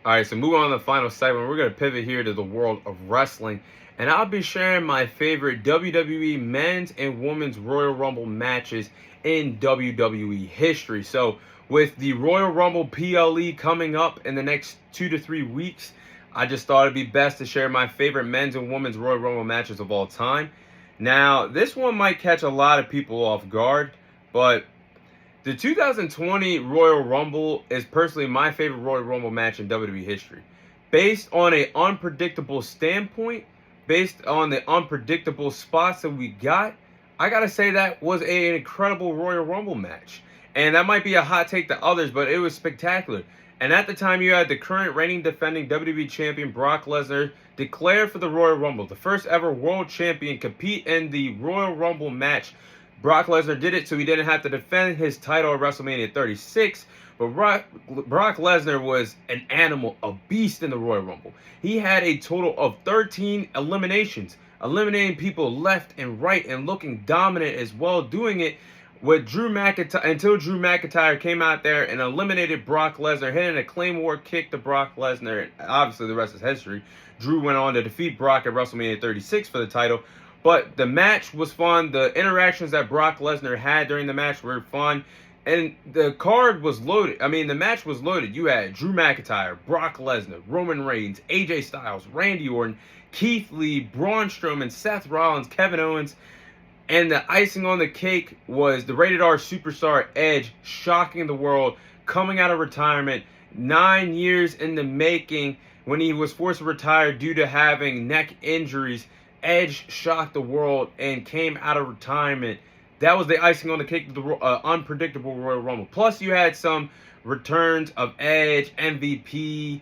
All right, so moving on to the final segment, we're going to pivot here to the world of wrestling. And I'll be sharing my favorite WWE men's and women's Royal Rumble matches in WWE history. So, with the Royal Rumble PLE coming up in the next 2 to 3 weeks, I just thought it'd be best to share my favorite men's and women's Royal Rumble matches of all time. Now, this one might catch a lot of people off guard, but the 2020 Royal Rumble is personally my favorite Royal Rumble match in WWE history. Based on an unpredictable standpoint, based on the unpredictable spots that we got, I gotta say that was an incredible Royal Rumble match. And that might be a hot take to others, but it was spectacular. And at the time, you had the current reigning defending WWE Champion Brock Lesnar declared for the Royal Rumble, the first ever world champion compete in the Royal Rumble match. Brock Lesnar did it so he didn't have to defend his title at WrestleMania 36. But Brock Lesnar was an animal, a beast in the Royal Rumble. He had a total of 13 eliminations, eliminating people left and right and looking dominant as well, doing it with Drew McIntyre until Drew McIntyre came out there and eliminated Brock Lesnar, hitting a Claymore kick to Brock Lesnar. And obviously, the rest is history. Drew went on to defeat Brock at WrestleMania 36 for the title. But the match was fun. The interactions that Brock Lesnar had during the match were fun. And the card was loaded. I mean, the match was loaded. You had Drew McIntyre, Brock Lesnar, Roman Reigns, AJ Styles, Randy Orton, Keith Lee, Braun Strowman, Seth Rollins, Kevin Owens. And the icing on the cake was the rated R superstar Edge shocking the world, coming out of retirement 9 years in the making when he was forced to retire due to having neck injuries. Edge shocked the world and came out of retirement. That was the icing on the cake of the unpredictable Royal Rumble. Plus, you had some returns of Edge, MVP,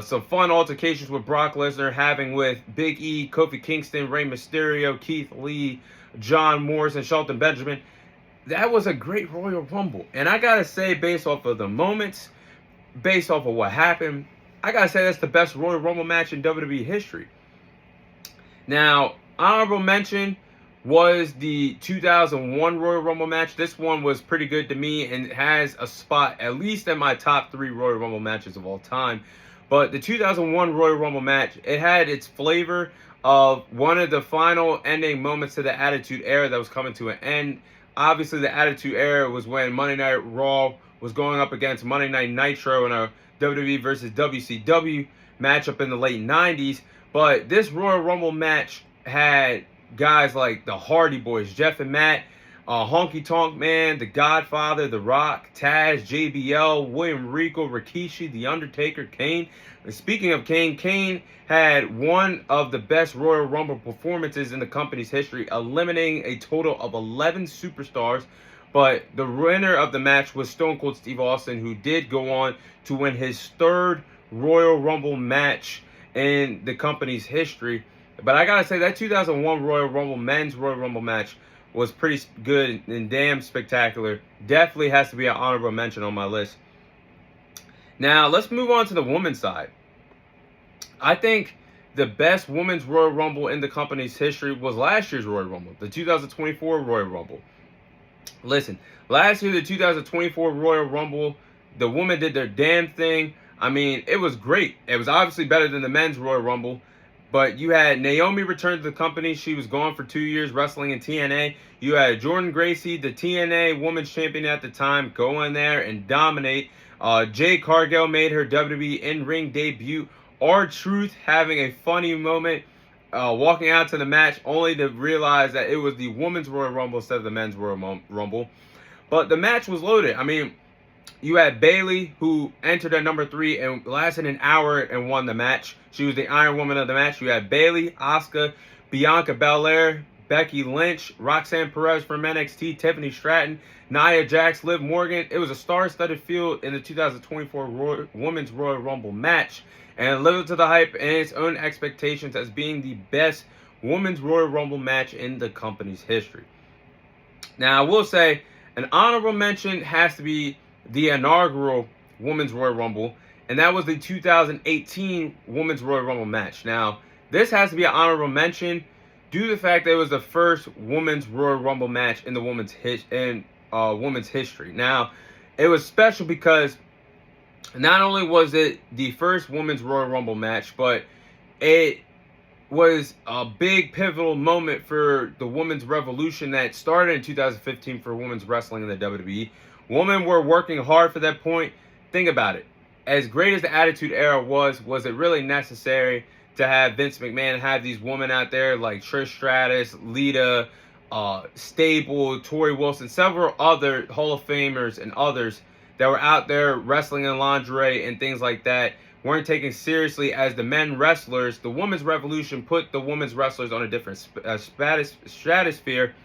some fun altercations with Brock Lesnar having with Big E, Kofi Kingston, Rey Mysterio, Keith Lee, John Morrison, Shelton Benjamin. That was a great Royal Rumble. And I got to say, based off of the moments, based off of what happened, I got to say that's the best Royal Rumble match in WWE history. Now, honorable mention was the 2001 Royal Rumble match. This one was pretty good to me and has a spot at least in my top 3 Royal Rumble matches of all time. But the 2001 Royal Rumble match, it had its flavor of one of the final ending moments to the Attitude Era that was coming to an end. Obviously, the Attitude Era was when Monday Night Raw was going up against Monday Night Nitro in a WWE versus WCW matchup in the late 90s. But this Royal Rumble match had guys like the Hardy Boys, Jeff and Matt, Honky Tonk Man, The Godfather, The Rock, Taz, JBL, William Regal, Rikishi, The Undertaker, Kane. And speaking of Kane, Kane had one of the best Royal Rumble performances in the company's history, eliminating a total of 11 superstars. But the winner of the match was Stone Cold Steve Austin, who did go on to win his 3rd Royal Rumble match in the company's history. But I gotta say, that 2001 Royal Rumble, men's Royal Rumble match was pretty good and damn spectacular. Definitely has to be an honorable mention on my list. Now, let's move on to the women's side. I think the best women's Royal Rumble in the company's history was last year's Royal Rumble, the 2024 Royal Rumble. Listen, last year, the 2024 Royal Rumble, the women did their damn thing. I mean, it was great. It was obviously better than the men's Royal Rumble. But you had Naomi return to the company. She was gone for 2 years wrestling in TNA. You had Jordan Gracie, the TNA Women's Champion at the time, go in there and dominate. Jade Cargill made her WWE in-ring debut. R-Truth having a funny moment walking out to the match only to realize that it was the Women's Royal Rumble instead of the Men's Royal Rumble. But the match was loaded. I mean, you had Bayley, who entered at number 3 and lasted an hour and won the match. She was the Iron Woman of the match. You had Bayley, Asuka, Bianca Belair, Becky Lynch, Roxanne Perez from NXT, Tiffany Stratton, Nia Jax, Liv Morgan. It was a star-studded field in the 2024 Women's Royal Rumble match, and it lived up to the hype and its own expectations as being the best Women's Royal Rumble match in the company's history. Now, I will say, an honorable mention has to be the inaugural Women's Royal Rumble, and that was the 2018 Women's Royal Rumble match. Now, this has to be an honorable mention due to the fact that it was the first Women's Royal Rumble match in the women's history. Now, it was special because Not only was it the first Women's Royal Rumble match, but it was a big pivotal moment for the women's revolution that started in 2015 for women's wrestling in the WWE. Women were working hard for that point. Think about it. As great as the Attitude Era was it really necessary to have Vince McMahon have these women out there like Trish Stratus, Lita, Stable, Tori Wilson, several other Hall of Famers and others that were out there wrestling in lingerie and things like that, weren't taken seriously as the men wrestlers. The women's revolution put the women's wrestlers on a different stratosphere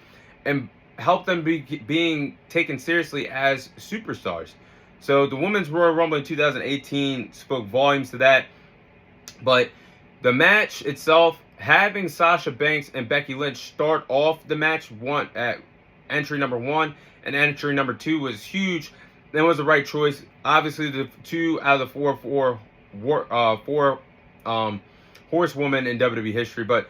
and helped them being taken seriously as superstars. So the Women's Royal Rumble in 2018 spoke volumes to that. But the match itself, having Sasha Banks and Becky Lynch start off the match at entry number 1 and entry number 2 was huge. That was the right choice. Obviously, the 2 out of the 4 horsewomen in WWE history. But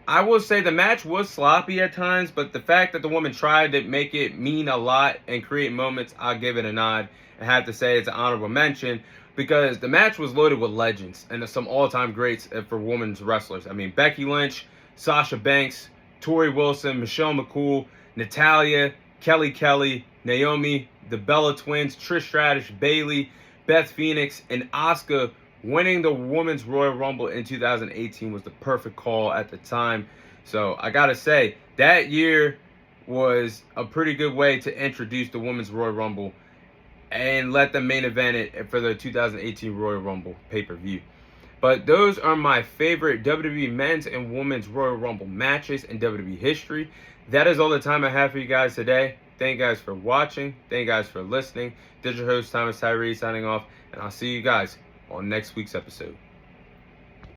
I will say the match was sloppy at times, but the fact that the woman tried to make it mean a lot and create moments, I'll give it a nod and have to say it's an honorable mention, because the match was loaded with legends and some all-time greats for women's wrestlers. I mean, Becky Lynch, Sasha Banks, Tori Wilson, Michelle McCool, Natalya, Kelly, Naomi, the Bella Twins, Trish Stratus, Bayley, Beth Phoenix, and Asuka. Winning the Women's Royal Rumble in 2018 was the perfect call at the time. So I gotta say, that year was a pretty good way to introduce the Women's Royal Rumble and let them main event it for the 2018 Royal Rumble pay-per-view. But those are my favorite WWE Men's and Women's Royal Rumble matches in WWE history. That is all the time I have for you guys today. Thank you guys for watching. Thank you guys for listening. This is your host, Thomas Tyree, signing off. And I'll see you guys on next week's episode.